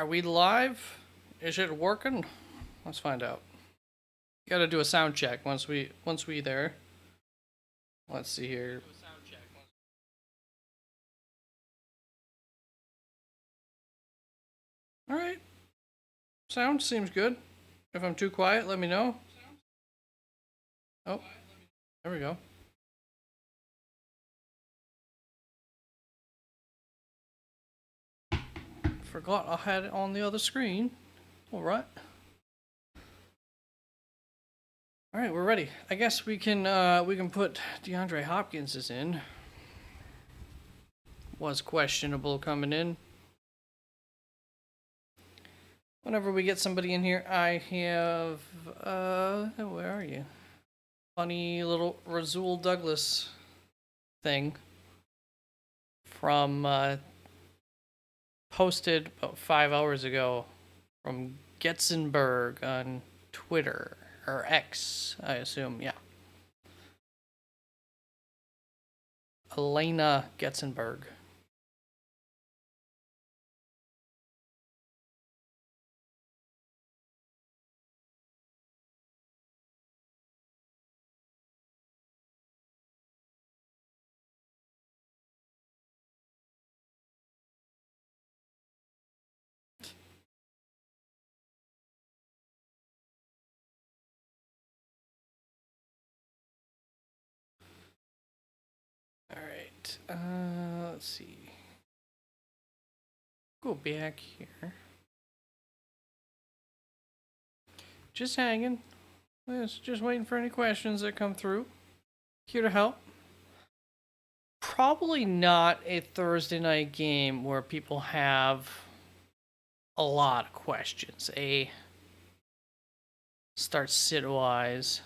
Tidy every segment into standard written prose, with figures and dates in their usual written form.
Are we live? Is it working? Let's find out. Gotta do a sound check once we there. Let's see here. All right. Sound seems good. If I'm too quiet, let me know. Oh, there we go. Forgot I had it on the other screen. All right. All right, we're ready. I guess we can put DeAndre Hopkins in. Was questionable coming in. Whenever we get somebody in here, I have where are you? Funny little Rasul Douglas thing from posted about 5 hours ago from Getzenberg on Twitter or X, I assume. Yeah, Elena Getzenberg. All right. Let's see. Go back here. Just hanging. Just waiting for any questions that come through. Here to help. Probably not a Thursday night game where people have a lot of questions. Start sit wise.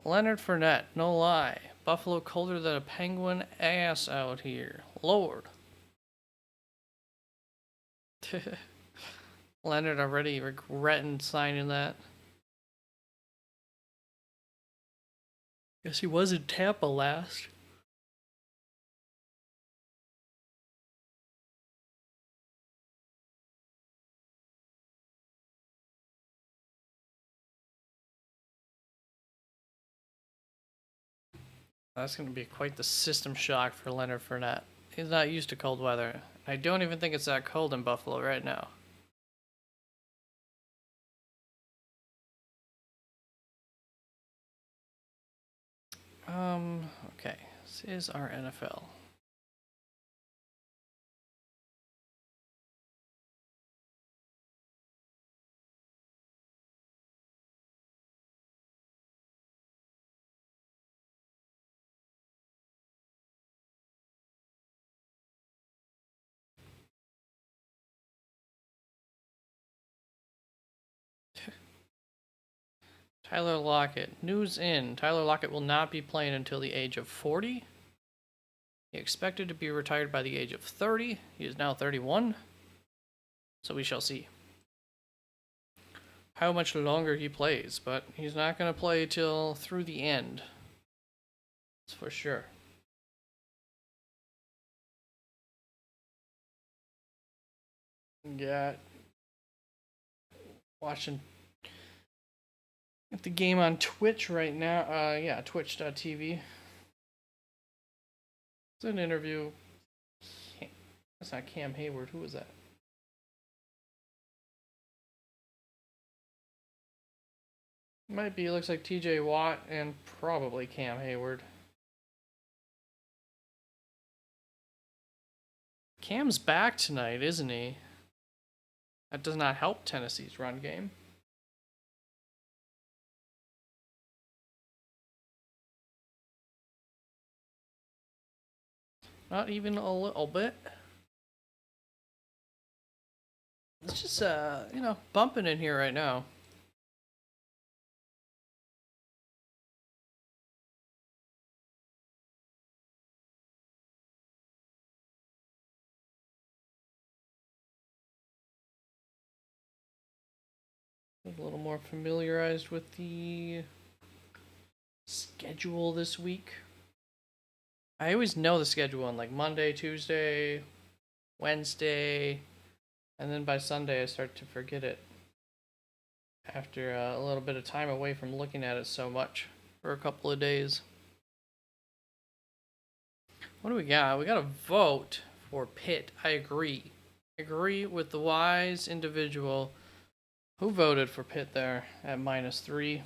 Leonard Fournette, no lie. Buffalo colder than a penguin ass out here. Lord. Leonard already regretting signing that. Guess he was in Tampa last. That's going to be quite the system shock for Leonard Fournette. He's not used to cold weather. I don't even think it's that cold in Buffalo right now. Okay. This is our NFL. Tyler Lockett. News in. Tyler Lockett will not be playing until the age of 40. He expected to be retired by the age of 30. He is now 31. So we shall see how much longer he plays, but he's not going to play till through the end. That's for sure. Got watching the game on Twitch right now. Yeah, twitch.tv. It's an interview. That's not Cam Hayward. Who was that? Might be. It looks like TJ Watt and probably Cam Hayward. Cam's back tonight, isn't he? That does not help Tennessee's run game. Not even a little bit. It's just, bumping in here right now. A little more familiarized with the schedule this week. I always know the schedule on like Monday, Tuesday, Wednesday, And then by Sunday, I start to forget it. After a little bit of time away from looking at it so much for a couple of days. What do we got? We got a vote for Pitt. I agree. I agree with the wise individual who voted for Pitt there at -3.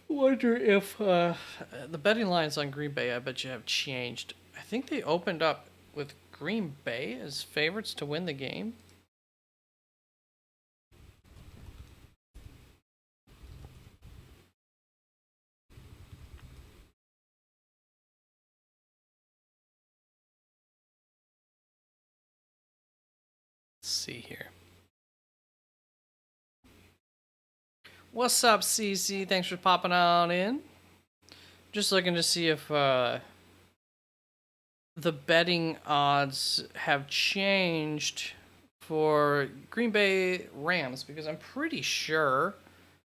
Wonder if the betting lines on Green Bay, I bet you, have changed. I think they opened up with Green Bay as favorites to win the game. Let's see here. What's up, CC? Thanks for popping on in. Just looking to see if the betting odds have changed for Green Bay Rams, because I'm pretty sure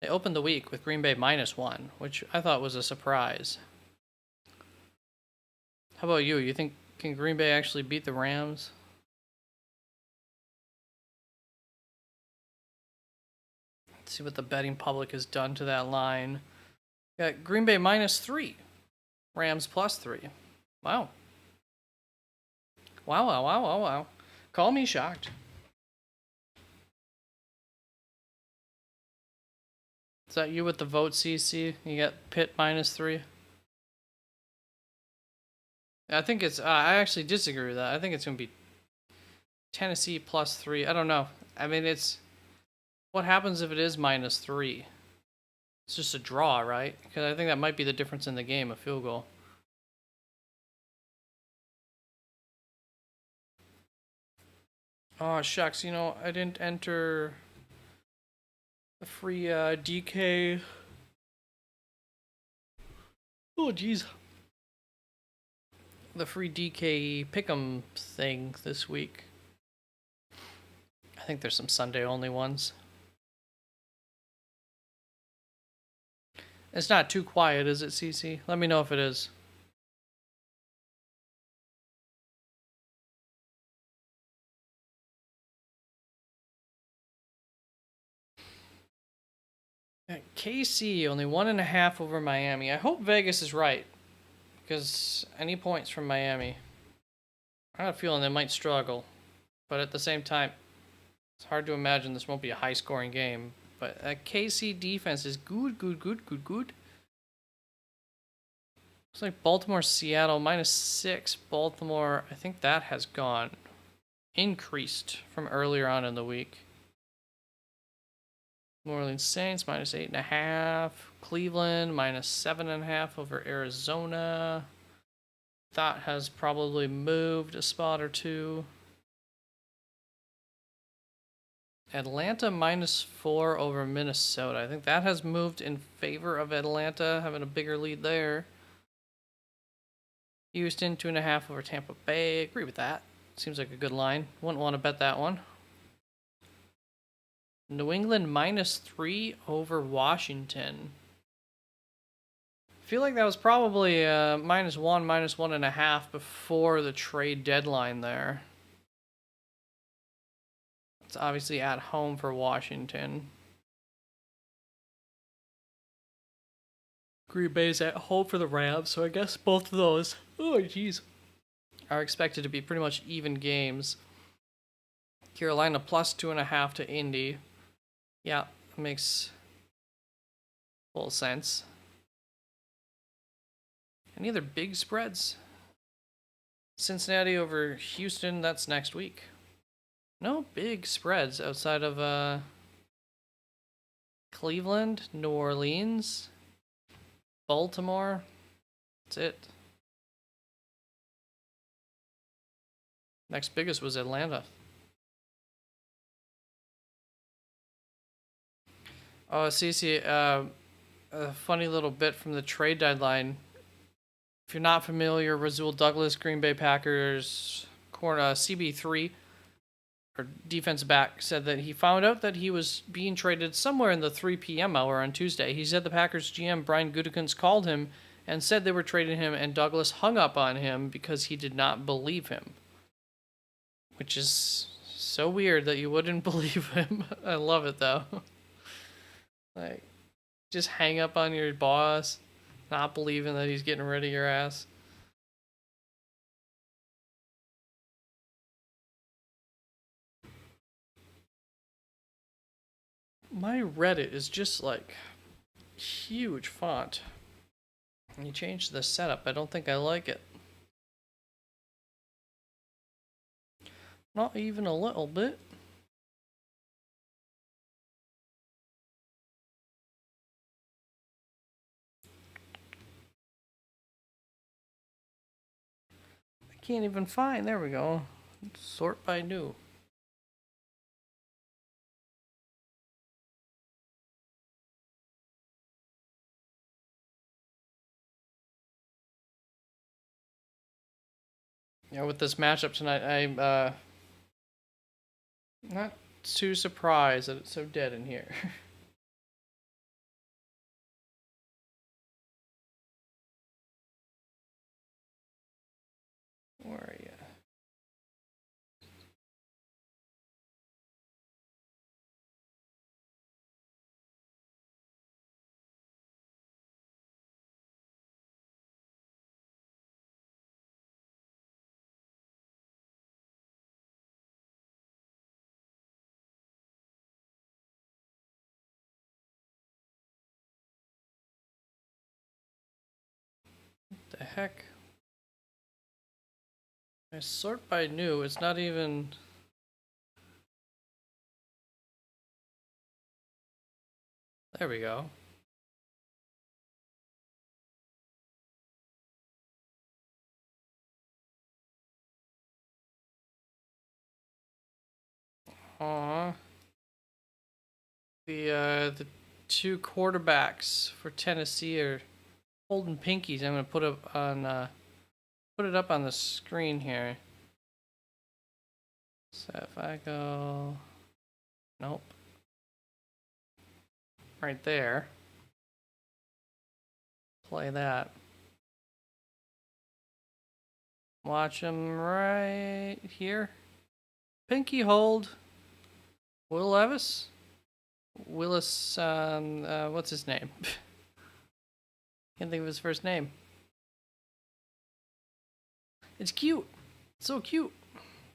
they opened the week with Green Bay -1, which I thought was a surprise. How about you? You think, can Green Bay actually beat the Rams? Let's see what the betting public has done to that line. Got Green Bay -3, Rams +3. Wow. Wow, wow, wow, wow, wow. Call me shocked. Is that you with the vote, CC? You got Pitt -3? I think it's, I actually disagree with that. I think it's going to be Tennessee +3. I don't know. I mean, it's, what happens if it is -3? It's just a draw, right? Because I think that might be the difference in the game, a field goal. Oh, shucks. You know, I didn't enter the free DK. Oh, jeez. The free DK Pick'em thing this week. I think there's some Sunday only ones. It's not too quiet, is it, CC? Let me know if it is. KC only 1.5 over Miami. I hope Vegas is right, because any points from Miami, I have a feeling they might struggle. But at the same time, it's hard to imagine this won't be a high-scoring game. But that KC defense is good. Looks like Baltimore, Seattle, -6. Baltimore, I think that has increased from earlier on in the week. New Orleans Saints, -8.5. Cleveland, -7.5 over Arizona. That has probably moved a spot or two. Atlanta -4 over Minnesota. I think that has moved in favor of Atlanta, having a bigger lead there. Houston, 2.5 over Tampa Bay. Agree with that. Seems like a good line. Wouldn't want to bet that one. New England -3 over Washington. I feel like that was probably -1, -1.5 before the trade deadline there. It's obviously at home for Washington. Green Bay's at home for the Rams, so I guess both of those, oh jeez, are expected to be pretty much even games. Carolina +2.5 to Indy. Yeah, makes full sense. Any other big spreads? Cincinnati over Houston, that's next week. No big spreads outside of Cleveland, New Orleans, Baltimore. That's it. Next biggest was Atlanta. Oh, CC, a funny little bit from the trade deadline. If you're not familiar, Rasul Douglas, Green Bay Packers, CB3. or defense back, said that he found out that he was being traded somewhere in the 3 p.m. hour on Tuesday. He said the Packers GM Brian Gutekunst called him and said they were trading him, and Douglas hung up on him because he did not believe him. Which is so weird that you wouldn't believe him. I love it though. Like, just hang up on your boss, not believing that he's getting rid of your ass. My Reddit is just like huge font. And you changed the setup. I don't think I like it. Not even a little bit. I can't even find. There we go. Sort by new. Yeah, with this matchup tonight, I'm not too surprised that it's so dead in here. Where are you? The heck? I sort by new. It's not even. There we go. Aww. The two quarterbacks for Tennessee are holding pinkies. I'm gonna put it up on the screen here. So if I go, nope, right there. Play that. Watch them right here. Pinky hold. Will Levis. Willis. What's his name? Can't think of his first name. It's cute. It's so cute.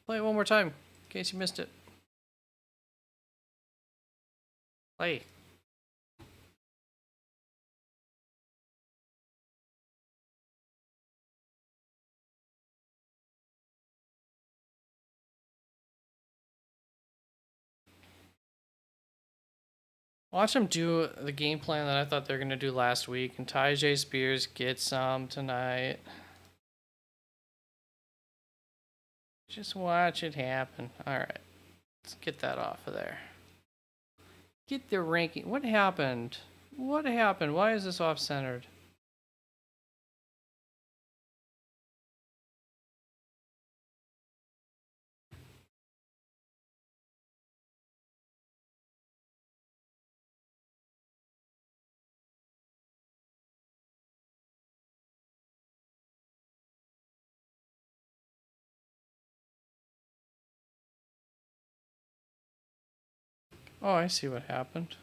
Play it one more time, in case you missed it. Play. Watch them do the game plan that I thought they were going to do last week, and Tyjae Spears get some tonight. Just watch it happen. Alright. Let's get that off of there. Get the ranking. What happened? What happened? Why is this off-centered? Oh, I see what happened.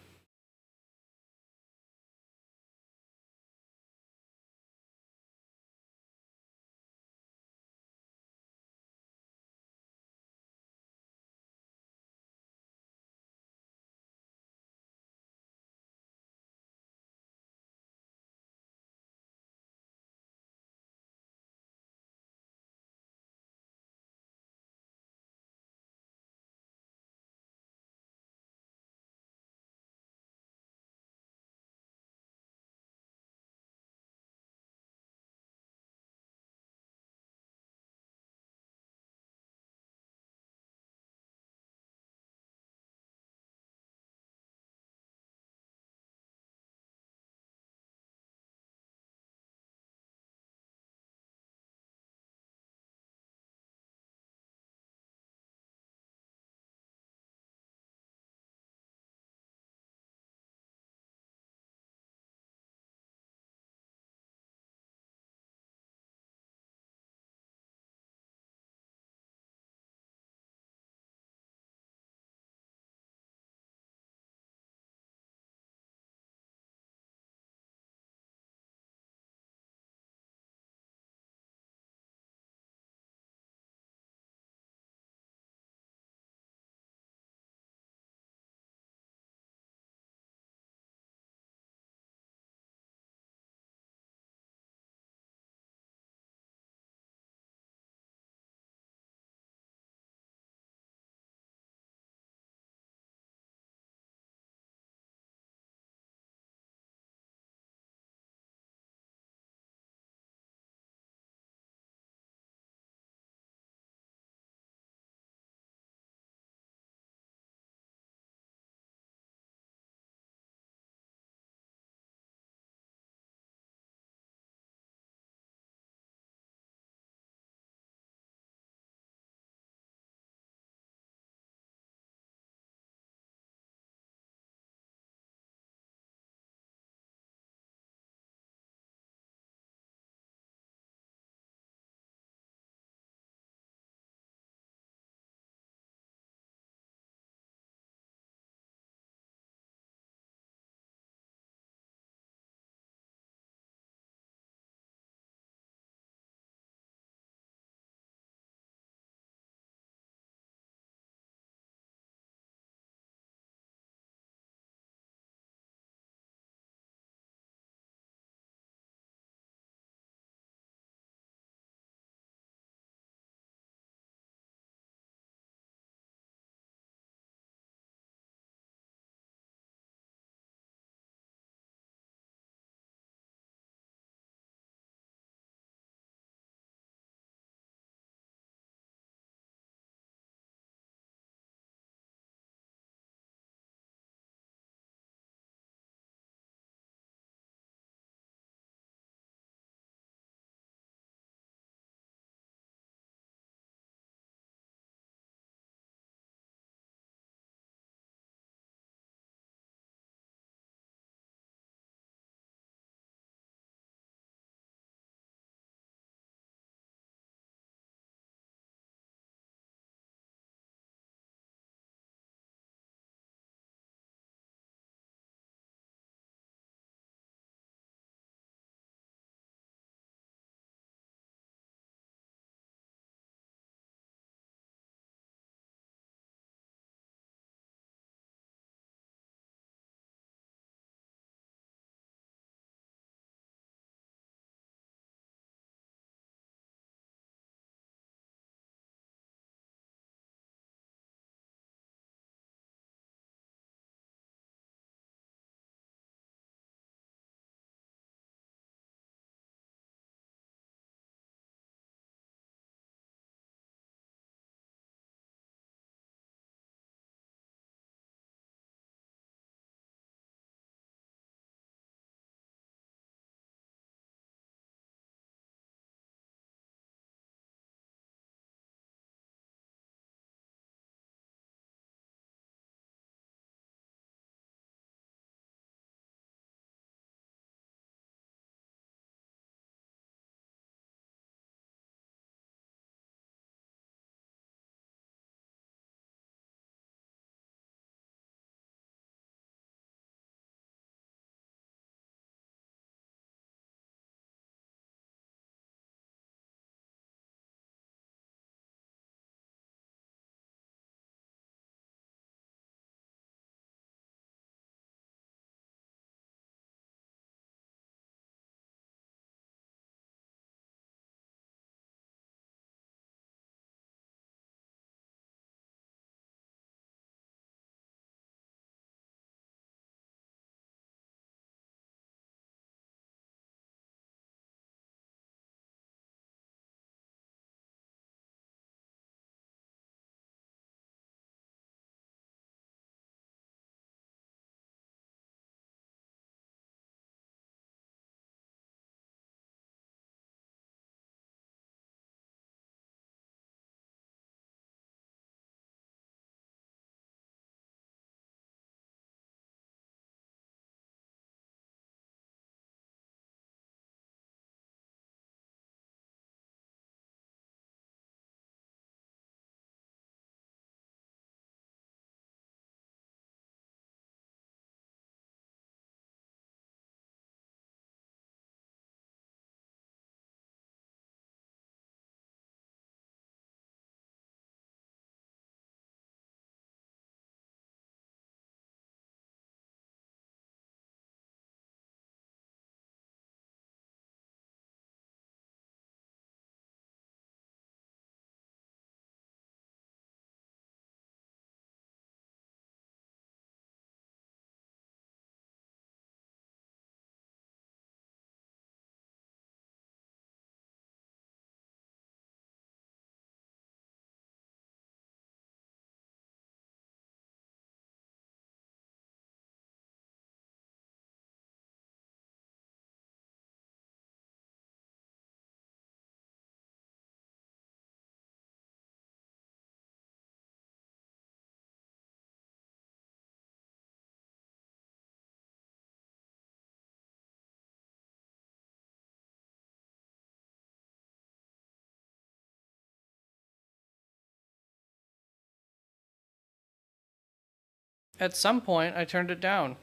At some point, I turned it down.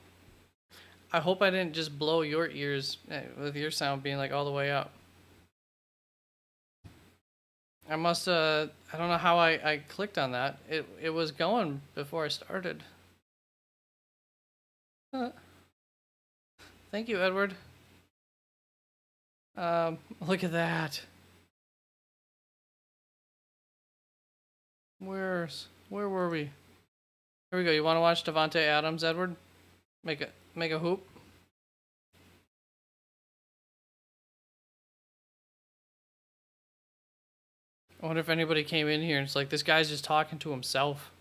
I hope I didn't just blow your ears with your sound being like all the way up. I must, I don't know how I clicked on that. It was going before I started. Thank you, Edward. Look at that. Where were we? Here we go. You want to watch Davante Adams, Edward? Make a hoop. I wonder if anybody came in here and it's like, this guy's just talking to himself.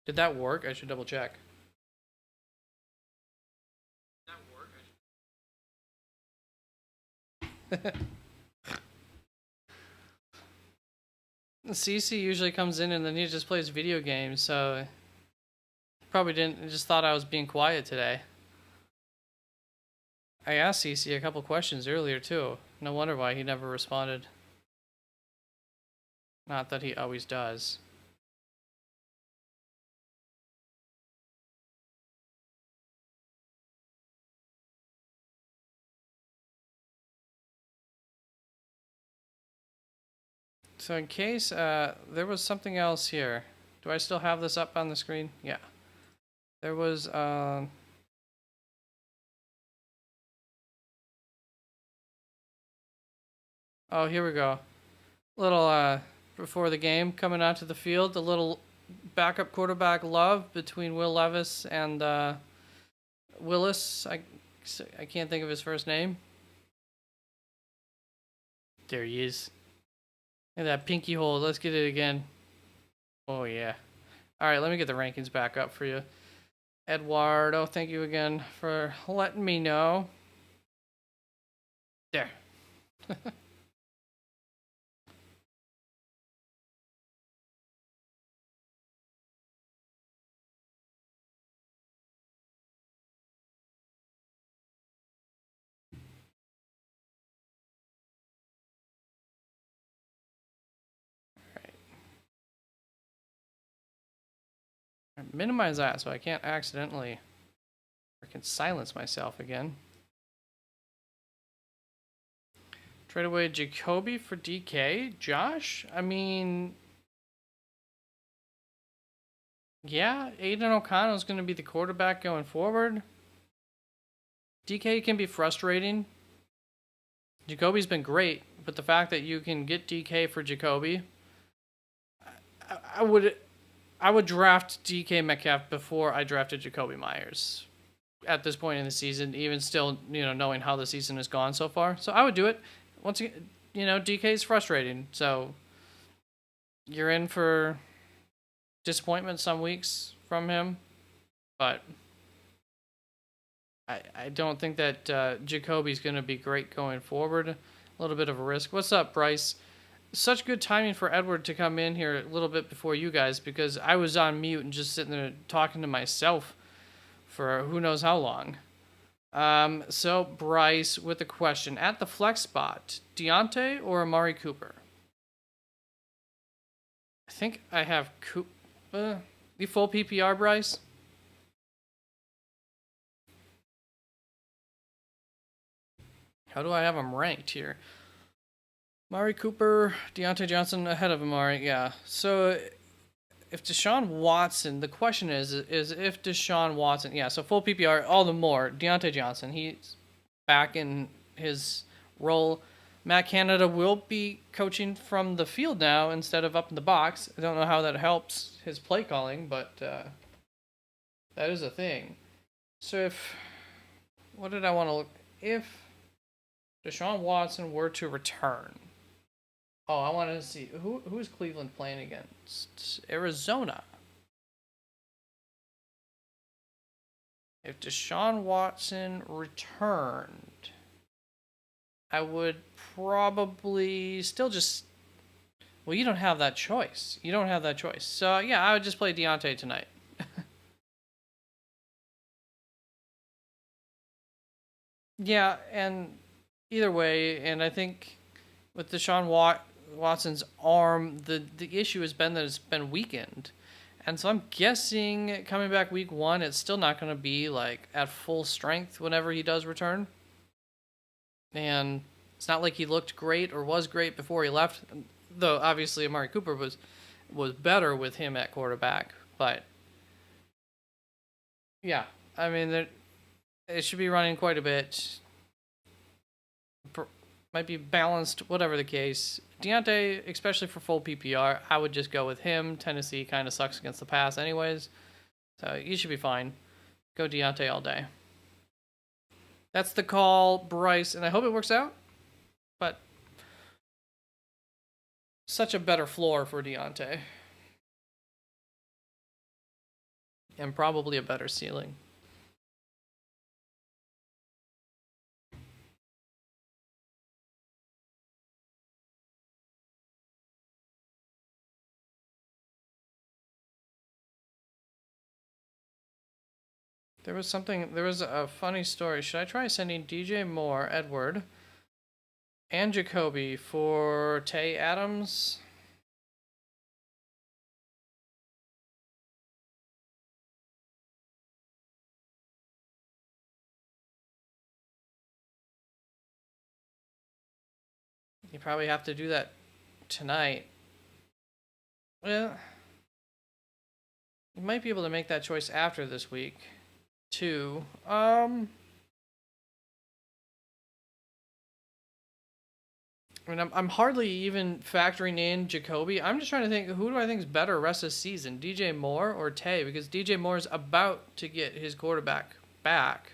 Did that work? I should double check. CC usually comes in and then he just plays video games, so probably didn't, just thought I was being quiet today. I asked CC a couple questions earlier too. No wonder why he never responded. Not that he always does. So in case there was something else here. Do I still have this up on the screen? Yeah. There was oh, here we go. Little before the game coming out to the field, the little backup quarterback love between Will Levis and Willis. I can't think of his first name. There he is. And that pinky hole. Let's get it again. Oh yeah. All right, let me get the rankings back up for you. Eduardo, thank you again for letting me know. There. Minimize that so I can't accidentally or can silence myself again. Trade away Jacoby for DK. Josh? I mean, yeah, Aiden O'Connell is going to be the quarterback going forward. DK can be frustrating. Jacoby's been great, but the fact that you can get DK for Jacoby, I would draft DK Metcalf before I drafted Jacoby Myers at this point in the season, even still, knowing how the season has gone so far. So I would do it. Once again, DK is frustrating. So you're in for disappointment some weeks from him. But I don't think that Jacoby's going to be great going forward. A little bit of a risk. What's up, Bryce? Such good timing for Edward to come in here a little bit before you guys, because I was on mute and just sitting there talking to myself for who knows how long. So Bryce with a question. At the flex spot, Deontay or Amari Cooper? I think I have Cooper. The full PPR, Bryce? How do I have them ranked here? Amari Cooper, Deontay Johnson ahead of Amari, yeah. So if Deshaun Watson, the question is if Deshaun Watson, yeah, so full PPR, all the more. Deontay Johnson, he's back in his role. Matt Canada will be coaching from the field now instead of up in the box. I don't know how that helps his play calling, but that is a thing. So what did I want to look, if Deshaun Watson were to return. Oh, I wanted to see who is Cleveland playing against? Arizona. If Deshaun Watson returned, I would probably still just. Well, you don't have that choice. You don't have that choice. So yeah, I would just play Deontay tonight. Yeah, and either way, and I think with Deshaun Watson's arm, the issue has been that it's been weakened. And so I'm guessing coming back week 1, it's still not going to be like at full strength whenever he does return. And it's not like he looked great or was great before he left, though obviously Amari Cooper was better with him at quarterback. But yeah, I mean, it should be running quite a bit. Might be balanced, whatever the case. Deontay, especially for full PPR, I would just go with him. Tennessee kind of sucks against the pass anyways. So you should be fine. Go Deontay all day. That's the call, Bryce, and I hope it works out. But such a better floor for Deontay. And probably a better ceiling. There was a funny story. Should I try sending DJ Moore, Edward, and Jacoby for Tay Adams? You probably have to do that tonight. Well, you might be able to make that choice after this week, too. I mean, I'm hardly even factoring in Jacoby. I'm just trying to think, who do I think is better rest of the season, DJ Moore or Tay? Because DJ Moore's about to get his quarterback back,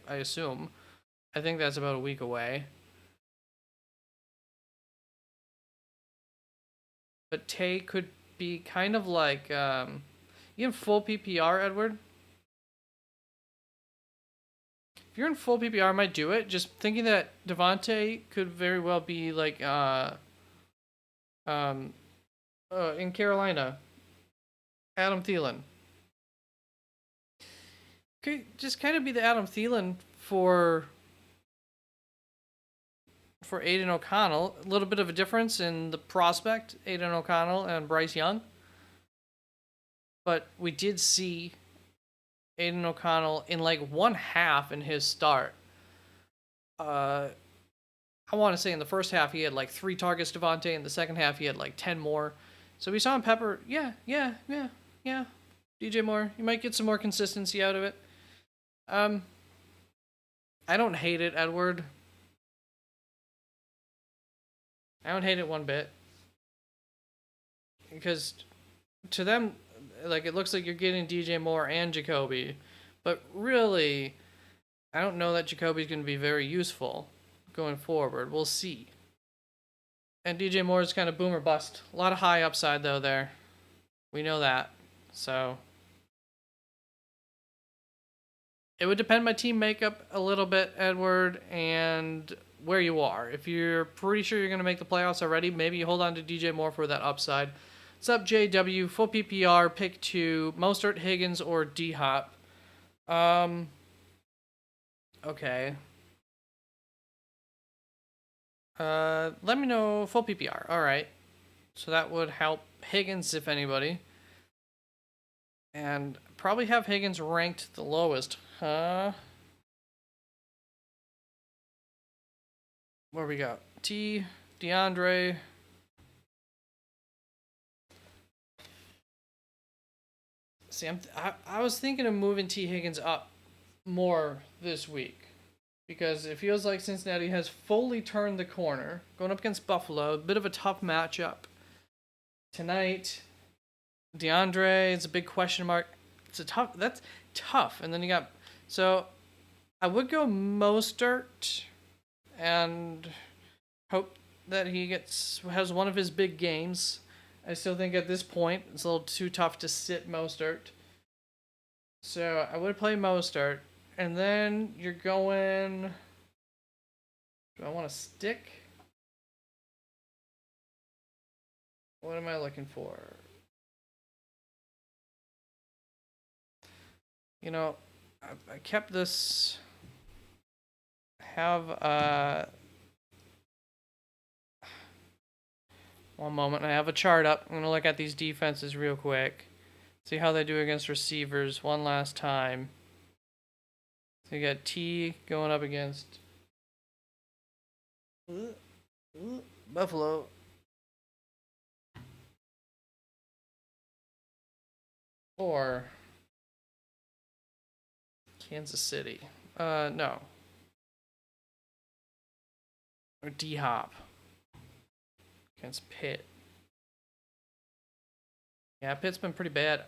I assume. I think that's about a week away. But Tay could be kind of like, you have full PPR, Edward? If you're in full PPR, I might do it. Just thinking that Devontae could very well be like, in Carolina, Adam Thielen. Could just kind of be the Adam Thielen for Aiden O'Connell. A little bit of a difference in the prospect, Aiden O'Connell and Bryce Young. But we did see Aiden O'Connell in like one half in his start. I want to say in the first half he had like 3 targets, Devontae. In the second half he had like 10 more. So we saw him pepper. Yeah. DJ Moore, you might get some more consistency out of it. I don't hate it, Edward. I don't hate it one bit. Because to them, like, it looks like you're getting DJ Moore and Jacoby. But really, I don't know that Jacoby's going to be very useful going forward. We'll see. And DJ Moore is kind of boom or bust. A lot of high upside, though, there. We know that. So it would depend my team makeup a little bit, Edward, and where you are. If you're pretty sure you're going to make the playoffs already, maybe you hold on to DJ Moore for that upside. What's up, JW? Full PPR, pick 2, Mostert, Higgins, or D-Hop. Okay. Let me know full PPR. All right. So that would help Higgins, if anybody. And probably have Higgins ranked the lowest, huh? Where we got T, DeAndre. See, I was thinking of moving T. Higgins up more this week because it feels like Cincinnati has fully turned the corner. Going up against Buffalo, a bit of a tough matchup tonight. DeAndre is a big question mark. That's tough. And then you got, so I would go Mostert and hope that he has one of his big games. I still think at this point it's a little too tough to sit Mostert. So I would play Mostert. And then you're going, do I want to stick? What am I looking for? You know, I kept this, one moment, I have a chart up. I'm going to look at these defenses real quick. See how they do against receivers one last time. So you got T going up against Buffalo. Or Kansas City. No. Or D-Hop against Pitt. Yeah, Pitt's been pretty bad.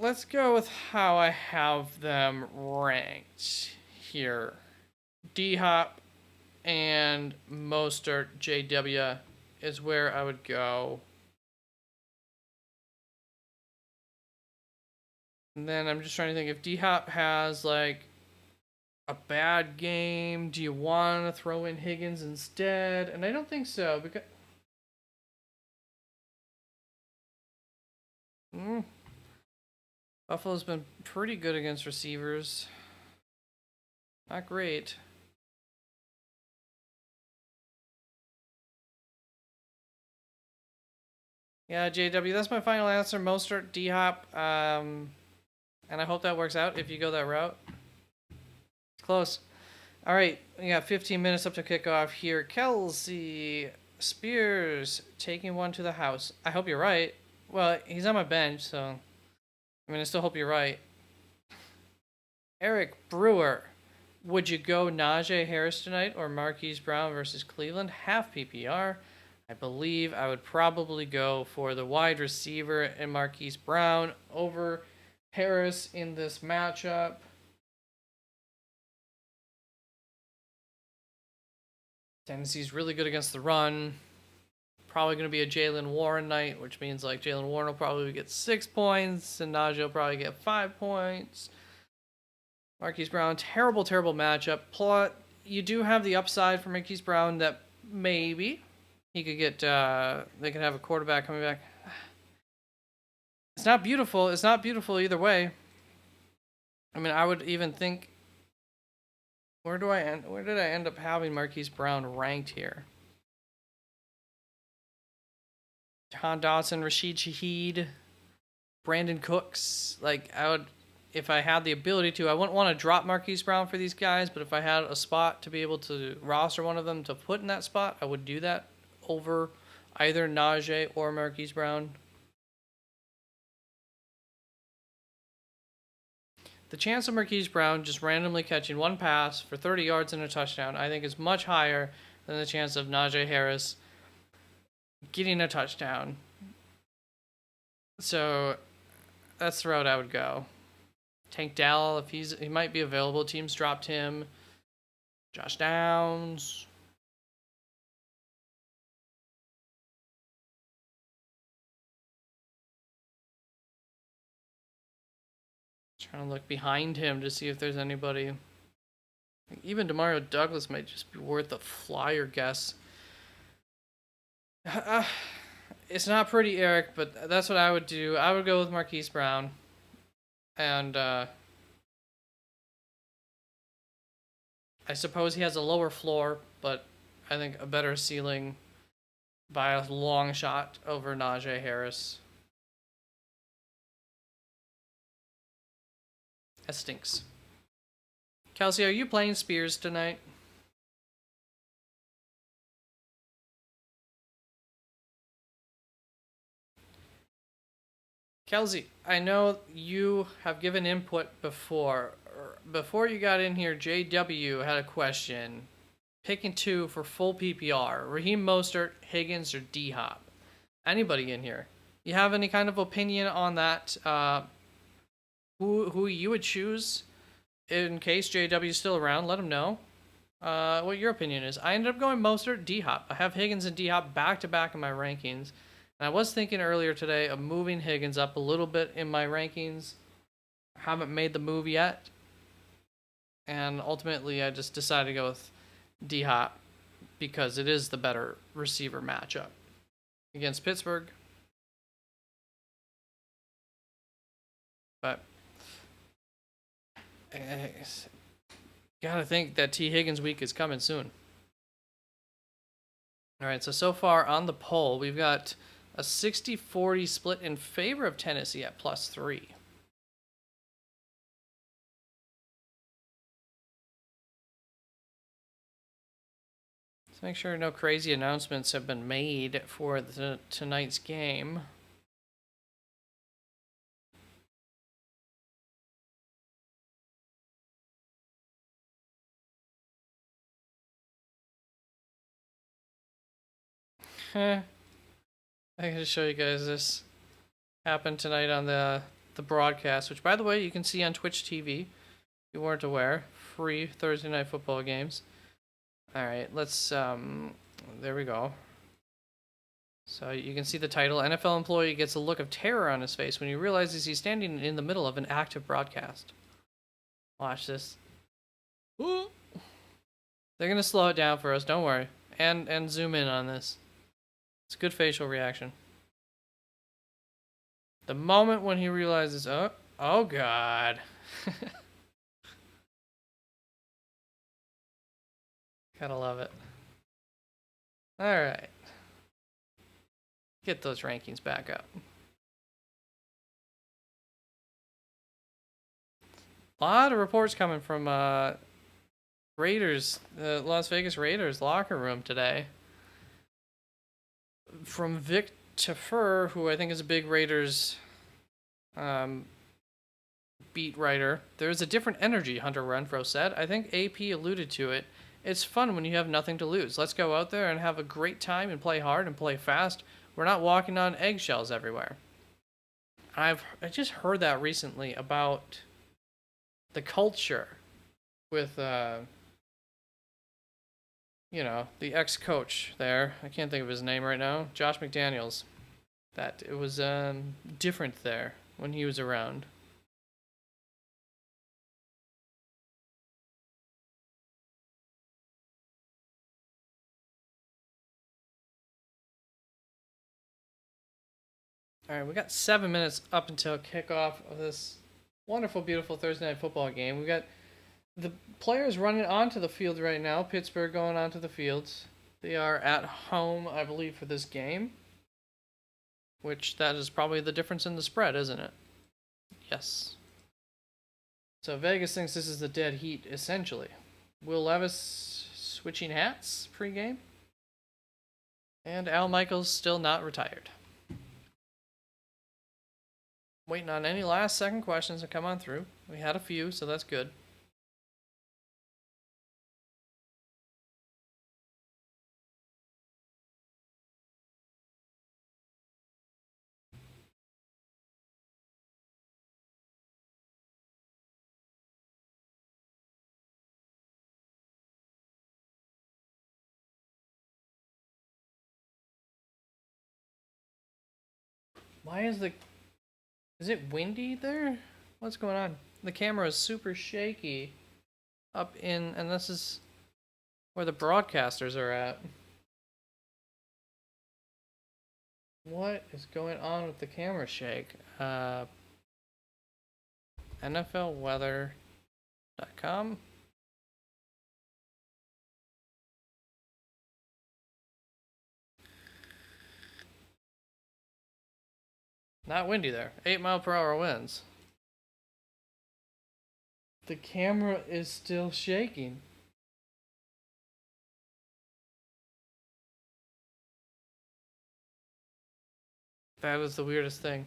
Let's go with how I have them ranked here. D-Hop and Mostert JW is where I would go. And then I'm just trying to think if D-Hop has like a bad game, do you want to throw in Higgins instead? And I don't think so because Buffalo's been pretty good against receivers. Not great. Yeah, JW, that's my final answer. Mostert, D-Hop. And I hope that works out if you go that route. It's close. All right, we got 15 minutes up to kickoff here. Kelsey Spears taking one to the house. I hope you're right. Well, he's on my bench, so I still hope you're right. Eric Brewer, would you go Najee Harris tonight or Marquise Brown versus Cleveland? Half PPR. I believe I would probably go for the wide receiver and Marquise Brown over Harris in this matchup. Tennessee's really good against the run. Probably going to be a Jaylen Warren night, which means like Jaylen Warren will probably get 6 points and Najee will probably get 5 points. Marquise Brown, terrible matchup. Plus, you do have the upside for Marquise Brown that maybe he could get, they could have a quarterback coming back. It's not beautiful. It's not beautiful either way. I would even think, where did I end up having Marquise Brown ranked here? Jahan Dotson, Rashid Shaheed, Brandon Cooks. Like, I would, if I had the ability to, I wouldn't want to drop Marquise Brown for these guys, but if I had a spot to be able to roster one of them to put in that spot, I would do that over either Najee or Marquise Brown. The chance of Marquise Brown just randomly catching one pass for 30 yards and a touchdown, I think, is much higher than the chance of Najee Harris getting a touchdown. So that's the route I would go. Tank Dell, if he might be available. Teams dropped him. Josh Downs. Trying to look behind him to see if there's anybody. Even Demario Douglas might just be worth a flyer guess. It's not pretty, Eric, but that's what I would do. I would go with Marquise Brown. And I suppose he has a lower floor, but I think a better ceiling by a long shot over Najee Harris. That stinks. Kelsey, are you playing Spears tonight? Kelsey, I know you have given input before. Before you got in here, JW had a question. Picking two for full PPR. Raheem Mostert, Higgins, or D-Hop. Anybody in here? You have any kind of opinion on that? Who you would choose in case JW is still around? Let him know what your opinion is. I ended up going Mostert, D-Hop. I have Higgins and D-Hop back to back in my rankings. And I was thinking earlier today of moving Higgins up a little bit in my rankings. I haven't made the move yet. And ultimately, I just decided to go with D-Hop because it is the better receiver matchup against Pittsburgh. But gotta think that T. Higgins week is coming soon. All right, so far on the poll, we've got a 60-40 split in favor of Tennessee at +3. Let's make sure no crazy announcements have been made for tonight's game. I gotta show you guys this happened tonight on the broadcast, which by the way you can see on Twitch TV. If you weren't aware, free Thursday night football games. All right, let's there we go. So you can see the title: NFL employee gets a look of terror on his face when he realizes he's standing in the middle of an active broadcast. Watch this. Ooh. They're gonna slow it down for us. Don't worry, and zoom in on this. It's a good facial reaction. The moment when he realizes, oh God. Gotta love it. All right. Get those rankings back up. A lot of reports coming from Raiders, the Las Vegas Raiders locker room today. From Vic Tafur, who I think is a big Raiders beat writer. There's a different energy, Hunter Renfrow said. I think AP alluded to it. It's fun when you have nothing to lose. Let's go out there and have a great time and play hard and play fast. We're not walking on eggshells everywhere. I just heard that recently about the culture with you know, the ex-coach there. I can't think of his name right now. Josh McDaniels. That it was different there when he was around. All right, we got 7 minutes up until kickoff of this wonderful, beautiful Thursday night football game. We got the players running onto the field right now. Pittsburgh going onto the fields. They are at home, I believe, for this game. Which that is probably the difference in the spread, isn't it? Yes. So Vegas thinks this is the dead heat, essentially. Will Levis switching hats pre-game. And Al Michaels still not retired. Waiting on any last second questions to come on through. We had a few, so that's good. Why is it windy there? What's going on? The camera is super shaky up in, and this is where the broadcasters are at. What is going on with the camera shake? NFLweather.com. Not windy there. 8-mile-per-hour winds. The camera is still shaking. That was the weirdest thing.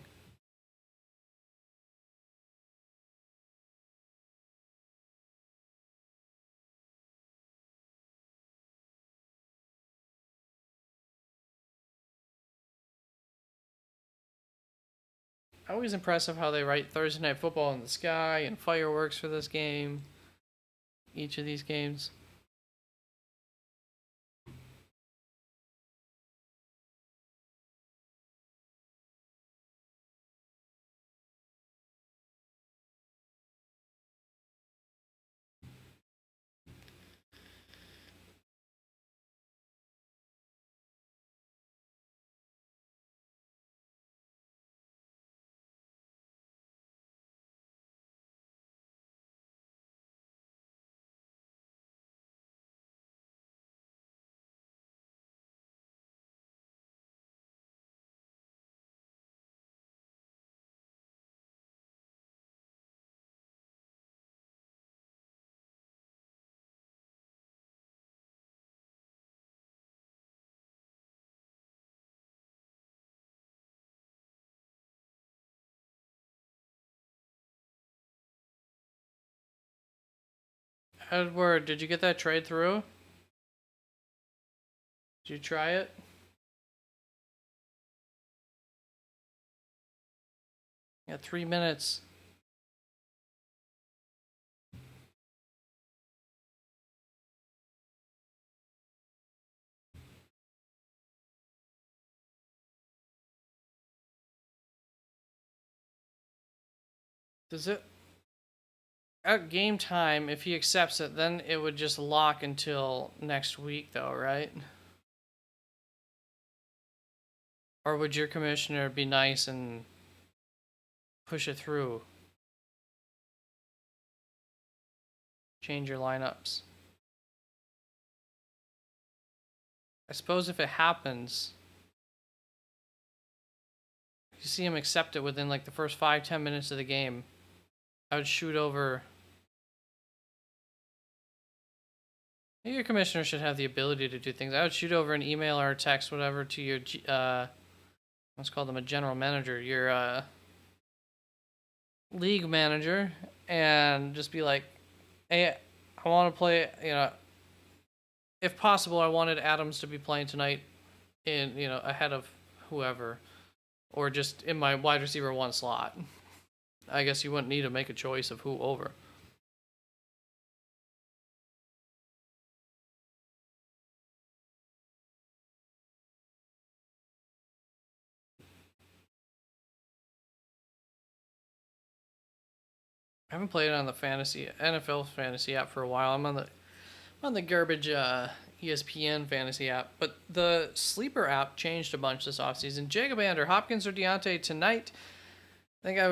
Always impressive how they write Thursday Night Football in the sky and fireworks for this game. Each of these games. Edward, did you get that trade through? Did you try it? Yeah, 3 minutes. Does it? At game time, if he accepts it, then it would just lock until next week, though, right? Or would your commissioner be nice and push it through? Change your lineups. I suppose if it happens, you see him accept it within like the first 5-10 minutes of the game, I would shoot over. Your commissioner should have the ability to do things. I would shoot over an email or a text, whatever, to your let's call them a general manager, your league manager, and just be like, hey, I want to play, if possible, I wanted Adams to be playing tonight in, ahead of whoever, or just in my wide receiver 1 slot. I guess you wouldn't need to make a choice of who over. I haven't played it on the NFL fantasy app for a while. I'm on the garbage ESPN fantasy app, but the sleeper app changed a bunch this offseason. Jacobander, Hopkins or Deontay tonight? I guess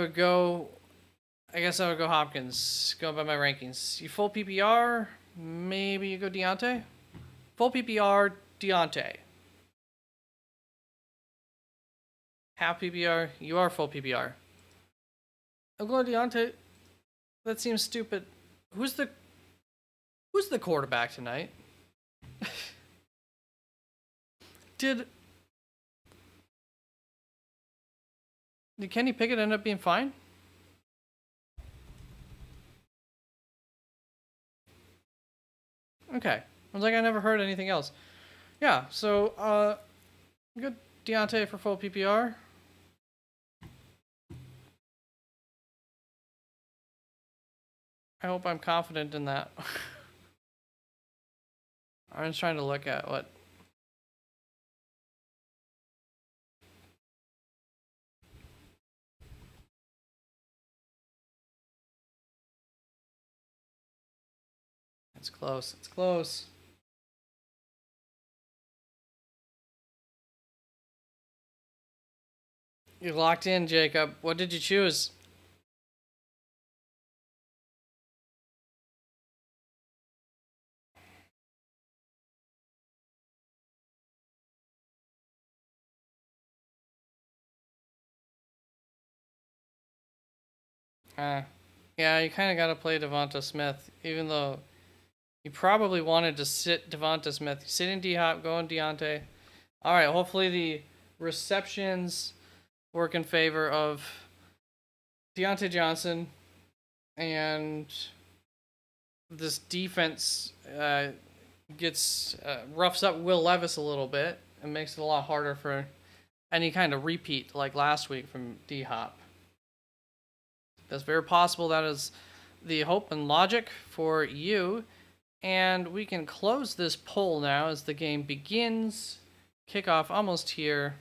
I would go Hopkins, going by my rankings. You full PPR, maybe you go Deontay? Full PPR, Deontay. Half PPR, you are full PPR. I'm going Deontay. That seems stupid. Who's the quarterback tonight? Did Kenny Pickett end up being fine? Okay. I was like, I never heard anything else. Yeah, so good Deontay for full PPR. I hope I'm confident in that. I'm just trying to look at what. It's close. It's close. You're locked in, Jacob. What did you choose? Yeah, you kind of got to play Devonta Smith, even though you probably wanted to sit Devonta Smith. Sitting D-Hop, going Deontay. All right, hopefully the receptions work in favor of Deontay Johnson, and this defense roughs up Will Levis a little bit and makes it a lot harder for any kind of repeat like last week from D-Hop. That's very possible. That is the hope and logic for you. And we can close this poll now as the game begins. Kickoff almost here.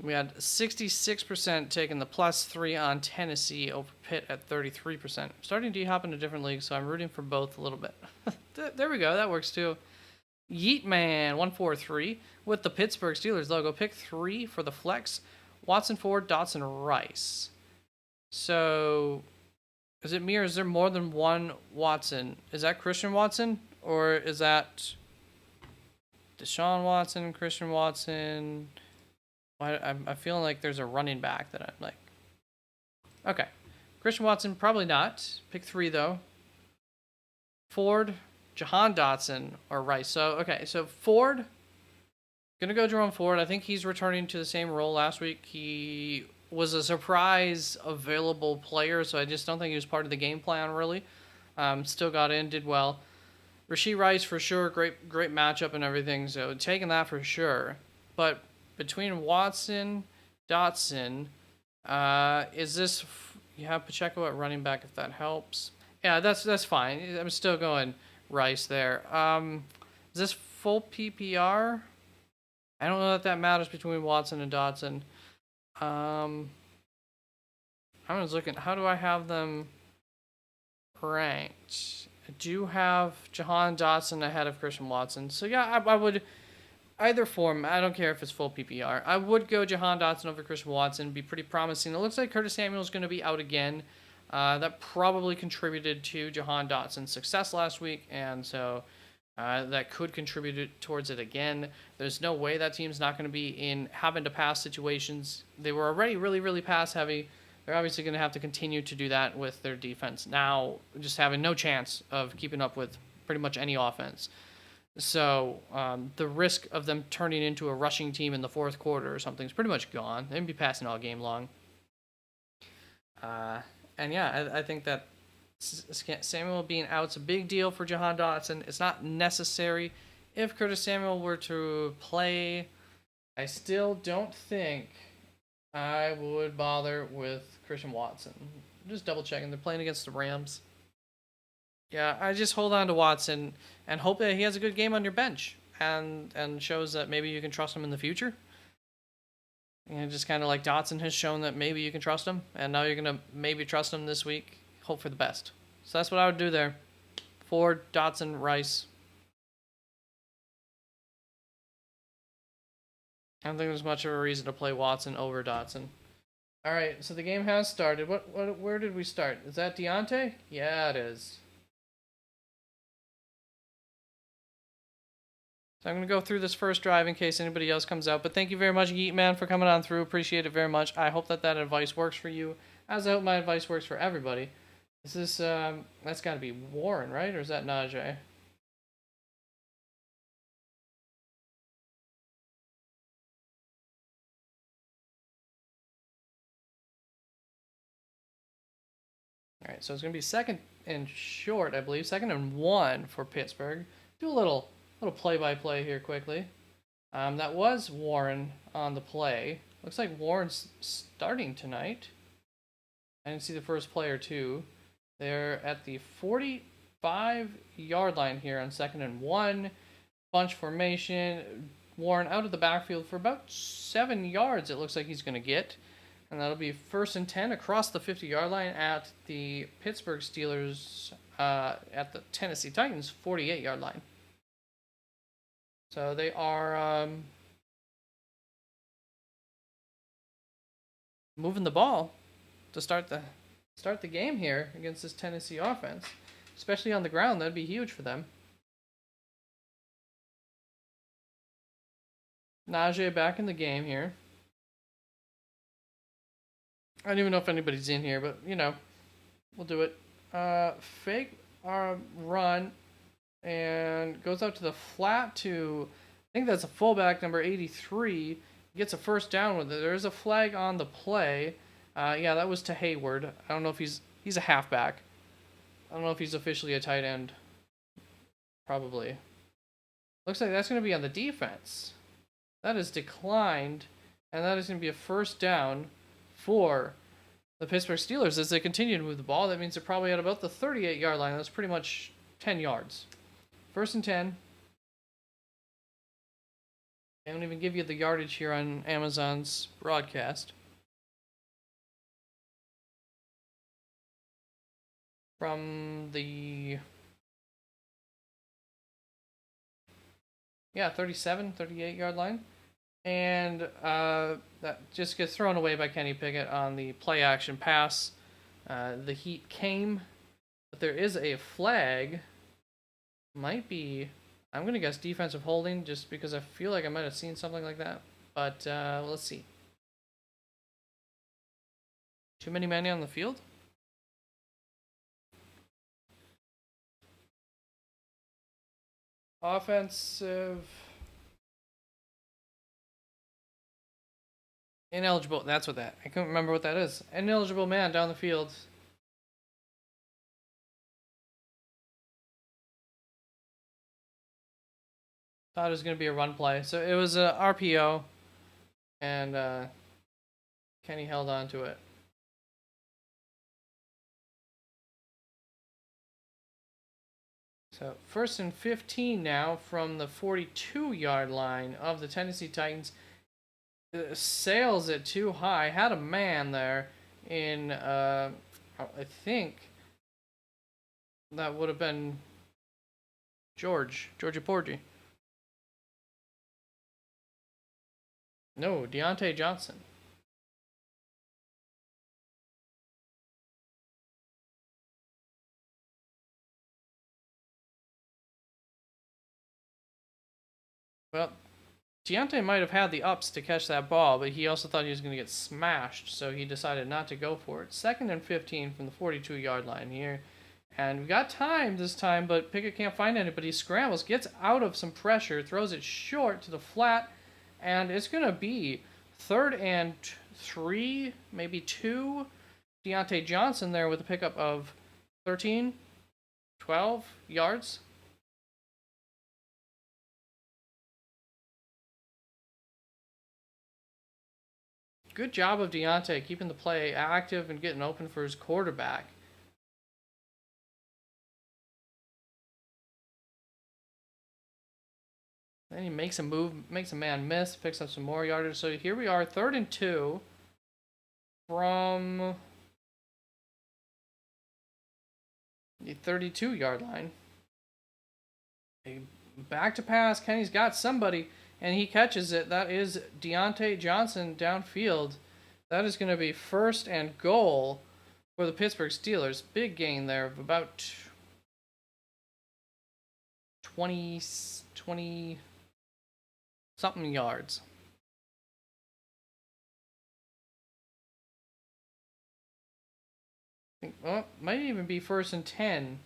We had 66% taking the +3 on Tennessee over Pitt at 33%. I'm starting to hop into different leagues, so I'm rooting for both a little bit. There we go. That works too. Yeetman 143 with the Pittsburgh Steelers logo. Pick 3 for the flex. Watson, Ford, Dotson, Rice. So, is it me or is there more than one Watson? Is that Christian Watson? Or is that Deshaun Watson, Christian Watson? I'm feeling like there's a running back that I'm like. Okay. Christian Watson, probably not. Pick 3, though. Ford, Jahan Dotson, or Rice. So, okay. So, Ford. Going to go Jerome Ford. I think he's returning to the same role last week. He was a surprise available player, so I just don't think he was part of the game plan, really. Still got in, did well. Rashee Rice for sure, great matchup and everything. So taking that for sure. But between Watson, Dotson, is this? You have Pacheco at running back if that helps. Yeah, that's fine. I'm still going Rice there. Is this full PPR? I don't know that that matters between Watson and Dotson. I was looking. How do I have them ranked? I do have Jahan Dotson ahead of Christian Watson. So yeah, I would either form. I don't care if it's full PPR. I would go Jahan Dotson over Christian Watson. Be pretty promising. It looks like Curtis Samuel is going to be out again. That probably contributed to Jahan Dotson's success last week, and so that could contribute towards it again. There's no way that team's not going to be in having to pass situations. They were already really pass heavy. They're obviously going to have to continue to do that with their defense now, just having no chance of keeping up with pretty much any offense. So the risk of them turning into a rushing team in the fourth quarter or something is pretty much gone. They'd be passing all game long. And yeah, I think that Samuel being out's a big deal for Jahan Dotson. It's not necessary. If Curtis Samuel were to play, I still don't think I would bother with Christian Watson. Just double checking. They're playing against the Rams. Yeah, I just hold on to Watson and hope that he has a good game on your bench and shows that maybe you can trust him in the future. And just kind of like Dotson has shown that maybe you can trust him, and now you're going to maybe trust him this week. Hope for the best. So that's what I would do there. Ford, Dotson, Rice. I don't think there's much of a reason to play Watson over Dotson. All right, so the game has started. Where did we start? Is that Deontay? Yeah, it is. So I'm going to go through this first drive in case anybody else comes out. But thank you very much, Yeetman, for coming on through. Appreciate it very much. I hope that advice works for you, as I hope my advice works for everybody. Is this, that's got to be Warren, right? Or is that Najee? All right, so it's going to be second and short, I believe. 2nd and 1 for Pittsburgh. Do a little play-by-play here quickly. That was Warren on the play. Looks like Warren's starting tonight. I didn't see the first play or two. They're at the 45-yard line here on 2nd and 1. Bunch formation. Warren out of the backfield for about 7 yards it looks like he's going to get. And that'll be 1st and 10 across the 50-yard line at the Pittsburgh Steelers, at the Tennessee Titans 48-yard line. So they are moving the ball to start the game here against this Tennessee offense, especially on the ground. That'd be huge for them. Najee back in the game here. I don't even know if anybody's in here, but you know, we'll do it. Fake run and goes out to the flat to, I think that's a fullback, number 83. Gets a first down with it. There's a flag on the play. Yeah, that was to Hayward. I don't know if he's a halfback. I don't know if he's officially a tight end. Probably. Looks like that's going to be on the defense. That is declined, and that is going to be a first down for the Pittsburgh Steelers as they continue to move the ball. That means they're probably at about the 38-yard line. That's pretty much 10 yards. 1st and 10. They don't even give you the yardage here on Amazon's broadcast. From the 38-yard line. And that just gets thrown away by Kenny Pickett on the play action pass. The heat came, but there is a flag. Might be, I'm going to guess defensive holding just because I feel like I might have seen something like that. But let's see. Too many men on the field? Offensive. Ineligible. That's what that. I couldn't remember what that is. Ineligible man down the field. Thought it was going to be a run play. So it was a RPO, and Kenny held on to it. So 1st and 15 now from the 42-yard line of the Tennessee Titans. Sails it too high. Had a man there in, I think that would have been Georgia Porgy. No, Deontay Johnson. Well, Deontay might have had the ups to catch that ball, but he also thought he was going to get smashed, so he decided not to go for it. 2nd and 15 from the 42-yard line here. And we got time this time, but Pickett can't find anybody. He scrambles, gets out of some pressure, throws it short to the flat, and it's going to be 3rd and 3, maybe 2. Deontay Johnson there with a pickup of 13, 12 yards. Good job of Deontay keeping the play active and getting open for his quarterback. Then he makes a move, makes a man miss, picks up some more yardage. So here we are, 3rd and 2 from the 32-yard line. Back to pass. Kenny's got somebody, and he catches it. That is Deontay Johnson downfield. That is going to be 1st and goal for the Pittsburgh Steelers. Big gain there of about 20 something yards. I think, well, might even be 1st and 10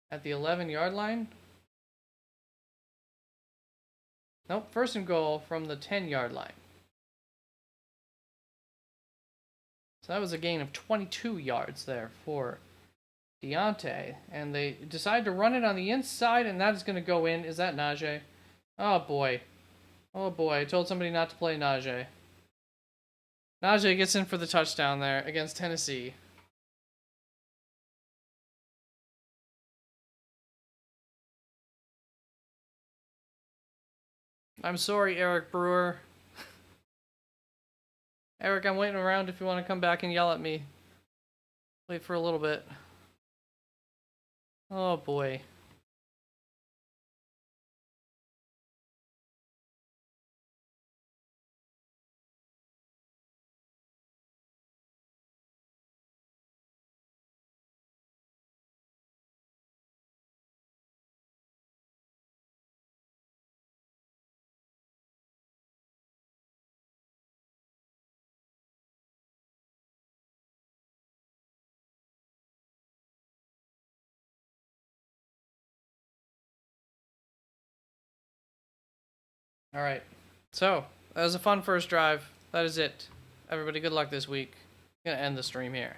at the 11-yard line. Nope, 1st and goal from the 10-yard line. So that was a gain of 22 yards there for Deontay. And they decide to run it on the inside, and that is going to go in. Is that Najee? Oh, boy. Oh, boy. I told somebody not to play Najee. Najee gets in for the touchdown there against Tennessee. I'm sorry, Eric Brewer. Eric, I'm waiting around if you want to come back and yell at me. Wait for a little bit. Oh, boy. All right. So, that was a fun first drive. That is it. Everybody, good luck this week. I'm going to end the stream here.